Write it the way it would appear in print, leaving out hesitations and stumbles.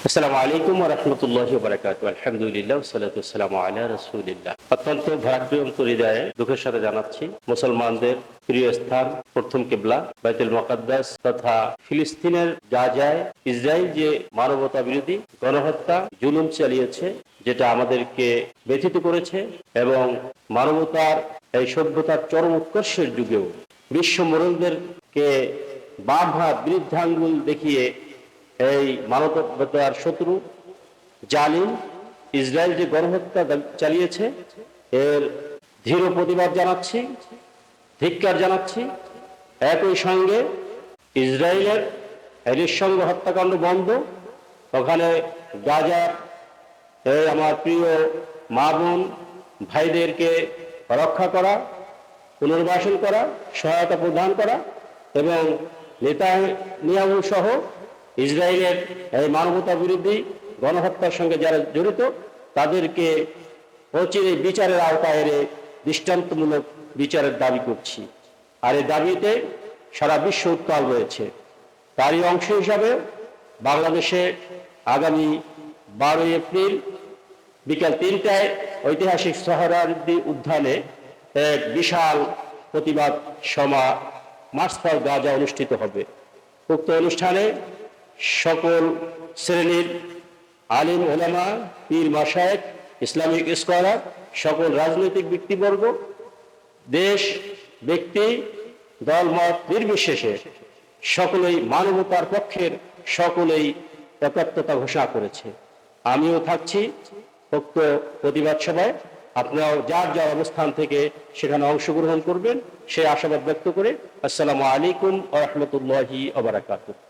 আসসালামু আলাইকুম ওয়া রাহমাতুল্লাহি ওয়া বারাকাতুহু। আলহামদুলিল্লাহ ওয়াসসালাতু ওয়াসসালামু আলা রাসূলিল্লাহ। অত্যন্ত ভারাক্রান্ত হৃদয়ে দুঃখের সাথে জানাচ্ছি মুসলমানদের প্রিয় স্থান প্রথম কিবলা বাইতুল মুকাদ্দাস তথা ফিলিস্তিনের গাজায় ইসরায়েল যে মানবতা বিরোধী গণহত্যা জুলুম চালিয়েছে, যেটা আমাদেরকে ব্যথিত করেছে এবং মানবতার এই সভ্যতার চরম উৎকর্ষের যুগেও বিশ্ব মোড়লদেরকে বারবার বৃদ্ধাঙ্গুল দেখিয়ে এই মানবতার শত্রু জালিম ইসরায়েল যে গণহত্যা চালিয়েছে এর দৃঢ় প্রতিবাদ জানাচ্ছি, ধিক্কার জানাচ্ছি। একই সঙ্গে ইসরায়েলের নিঃসঙ্গ হত্যাকাণ্ড বন্ধ, ওখানে গাজার আমার প্রিয় মা বোন ভাইদেরকে রক্ষা করা, পুনর্বাসন করা, সহায়তা প্রদান করা এবং নেতানিয়াহু সহ ইসরায়েলের এই মানবতা বিরোধী গণহত্যার সঙ্গে যারা জড়িত তাদেরকে অচিরে বিচারের আওতায় এনে দৃষ্টান্তমূলক বিচারের দাবি করছি। আর এই দাবিতে সারা বিশ্ব উত্তাল রয়েছে। তারই অংশ হিসাবে বাংলাদেশে আগামী 12 এপ্রিল বিকাল 3টায় ঐতিহাসিক সোহরাওয়ার্দী উদ্যানে এক বিশাল প্রতিবাদ সভা মার্চ ফর গাজা অনুষ্ঠিত হবে। উক্ত অনুষ্ঠানে সকল শ্রেণীর আলিম ওলামা, পীর মাশায়েখ, ইসলামিক স্কলার, সকল রাজনৈতিক ব্যক্তিবর্গ, দেশ ব্যক্তি, দলমত নির্বিশেষে সকলেই মানবতার পক্ষের সকলেই একাত্মতা ঘোষণা করেছে। আমিও থাকছি উক্ত প্রতিবাদ সভায়। আপনারাও যার যার অবস্থান থেকে সেখানে অংশগ্রহণ করবেন সেই আশাবাদ ব্যক্ত করে আসসালামু আলাইকুম ওয়া রাহমাতুল্লাহি ওয়া বারাকাতুহু।